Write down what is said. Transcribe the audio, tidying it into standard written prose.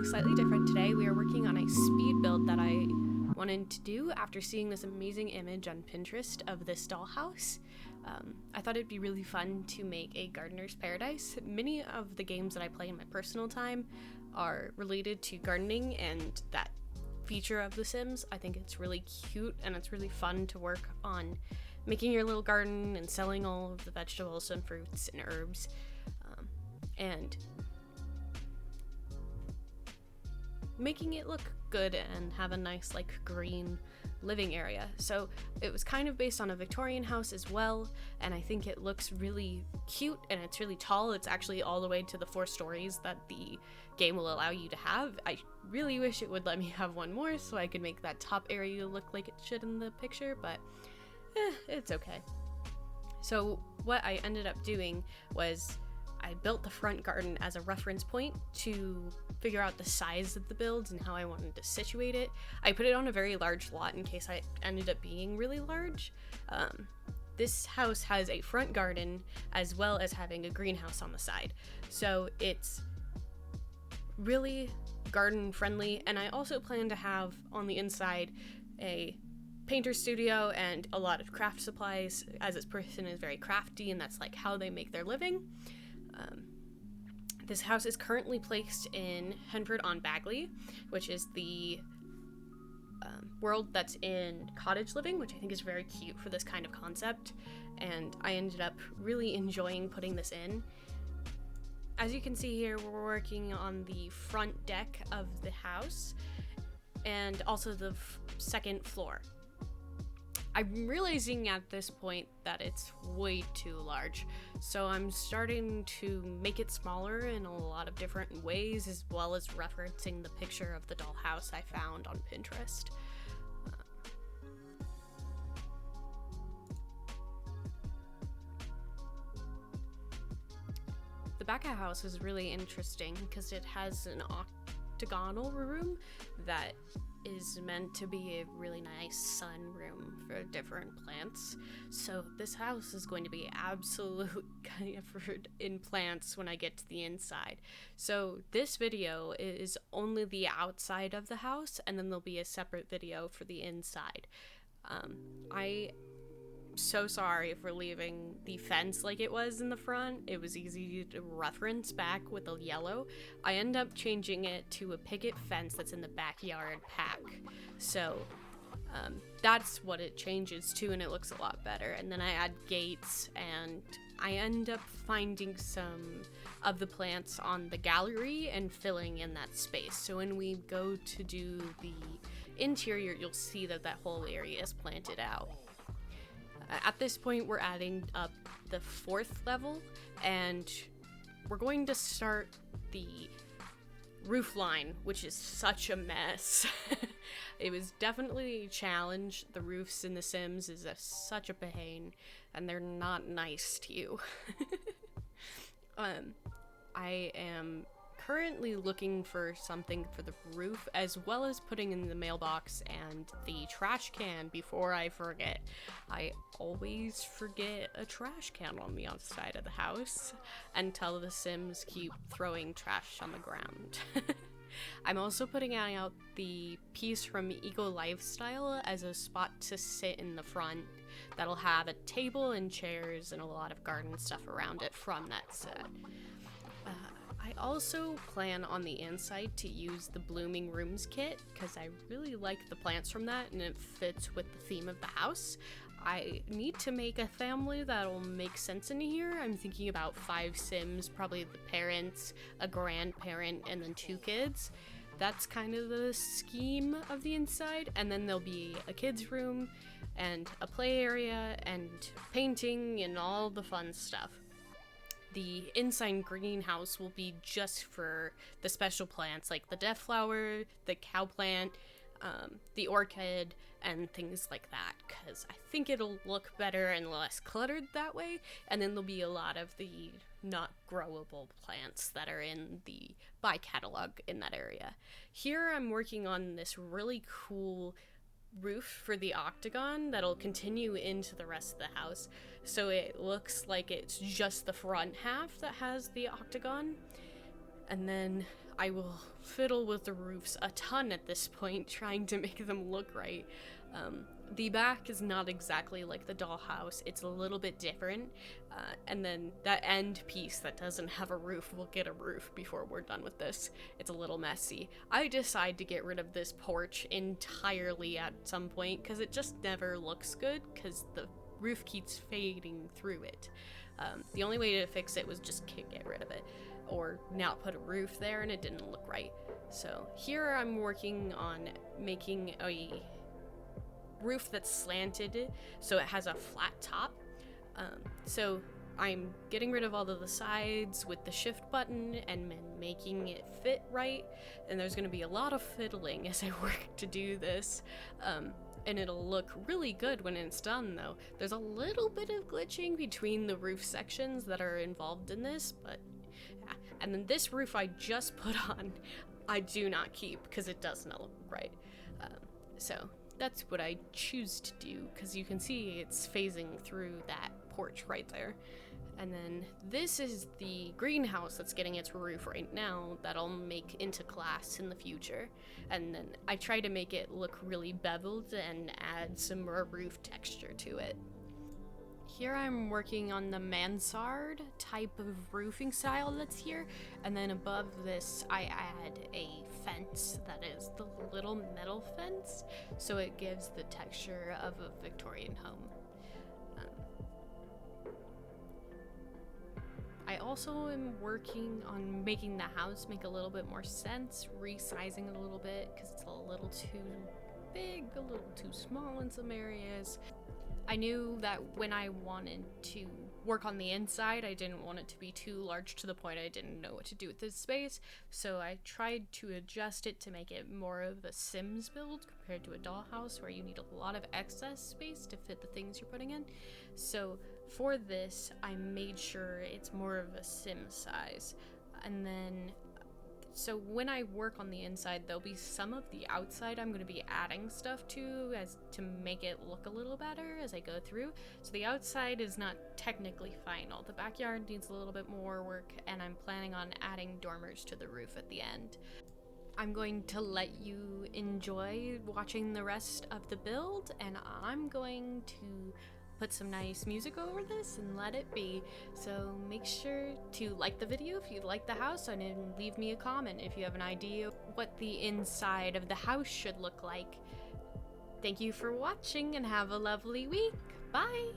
slightly different today. We are working on a speed build that I wanted to do after seeing this amazing image on Pinterest of this dollhouse. I thought it'd be really fun to make a gardener's paradise. Many of the games that I play in my personal time are related to gardening and that feature of The Sims. I think it's really cute and it's really fun to work on making your little garden and selling all of the vegetables and fruits and herbs. And making it look good and have a nice green living area. So it was kind of based on a Victorian house as well, and I think it looks really cute and it's really tall. It's actually all the way to the 4 stories that the game will allow you to have. I really wish it would let me have one more so I could make that top area look like it should in the picture, but it's okay. So what I ended up doing was I built the front garden as a reference point to figure out the size of the builds and how I wanted to situate it. I put it on a very large lot in case I ended up being really large. This house has a front garden as well as having a greenhouse on the side. So it's really garden friendly, and I also plan to have on the inside a painter studio and a lot of craft supplies, as this person is very crafty and that's how they make their living. This house is currently placed in Henford-on-Bagley, which is the world that's in cottage living, which I think is very cute for this kind of concept, and I ended up really enjoying putting this in. As you can see here, we're working on the front deck of the house and also the second floor. I'm realizing at this point that it's way too large, so I'm starting to make it smaller in a lot of different ways, as well as referencing the picture of the dollhouse I found on Pinterest. The back of the house is really interesting because it has an octagonal room that is meant to be a really nice sunroom for different plants. So this house is going to be absolute covered in plants when I get to the inside. So this video is only the outside of the house, and then there'll be a separate video for the inside. I'm so sorry for leaving the fence like it was in the front. It was easy to reference back with the yellow. I end up changing it to a picket fence that's in the backyard pack. So that's what it changes to, and it looks a lot better. And then I add gates, and I end up finding some of the plants on the gallery and filling in that space. So when we go to do the interior, you'll see that that whole area is planted out. At this point, we're adding up the 4th level, and we're going to start the roof line, which is such a mess. It was definitely a challenge. The roofs in The Sims is such a pain, and they're not nice to you. I am currently looking for something for the roof, as well as putting in the mailbox and the trash can before I forget. I always forget a trash can on the outside of the house until the Sims keep throwing trash on the ground. I'm also putting out the piece from Eco Lifestyle as a spot to sit in the front that'll have a table and chairs and a lot of garden stuff around it from that set. I also plan on the inside to use the Blooming Rooms kit because I really like the plants from that and it fits with the theme of the house. I need to make a family that'll make sense in here. I'm thinking about 5 Sims, probably the parents, a grandparent, and then 2 kids. That's kind of the scheme of the inside. And then there'll be a kid's room and a play area and painting and all the fun stuff. The inside greenhouse will be just for the special plants like the death flower, the cow plant, the orchid, and things like that, because I think it'll look better and less cluttered that way. And then there'll be a lot of the not growable plants that are in the buy catalog in that area. Here I'm working on this really cool roof for the octagon that'll continue into the rest of the house, so it looks like it's just the front half that has the octagon. And then I will fiddle with the roofs a ton at this point, trying to make them look right. The back is not exactly like the dollhouse, it's a little bit different, and then that end piece that doesn't have a roof will get a roof before we're done with this. It's a little messy. I decide to get rid of this porch entirely at some point because it just never looks good because the roof keeps fading through it. The only way to fix it was just get rid of it, or not put a roof there, and it didn't look right. So here I'm working on making a roof that's slanted so it has a flat top. So I'm getting rid of all of the sides with the shift button and making it fit right, and there's going to be a lot of fiddling as I work to do this. And it'll look really good when it's done, though. There's a little bit of glitching between the roof sections that are involved in this, but yeah. And then this roof I just put on, I do not keep because it does not look right. So that's what I choose to do, because you can see it's phasing through that porch right there. And then this is the greenhouse that's getting its roof right now that I'll make into glass in the future. And then I try to make it look really beveled and add some more roof texture to it. Here I'm working on the mansard type of roofing style that's here, and then above this I add a fence that is the little metal fence, so it gives the texture of a Victorian home. I also am working on making the house make a little bit more sense, resizing it a little bit because it's a little too big, a little too small in some areas. I knew that when I wanted to work on the inside, I didn't want it to be too large to the point I didn't know what to do with this space, so I tried to adjust it to make it more of a Sims build compared to a dollhouse where you need a lot of excess space to fit the things you're putting in. So for this, I made sure it's more of a Sim size. And then so when I work on the inside, there'll be some of the outside I'm going to be adding stuff to as to make it look a little better as I go through. So the outside is not technically final. The backyard needs a little bit more work, and I'm planning on adding dormers to the roof at the end. I'm going to let you enjoy watching the rest of the build, and I'm going to put some nice music over this and let it be. So make sure to like the video if you like the house, and then leave me a comment if you have an idea what the inside of the house should look like. Thank you for watching and have a lovely week. Bye!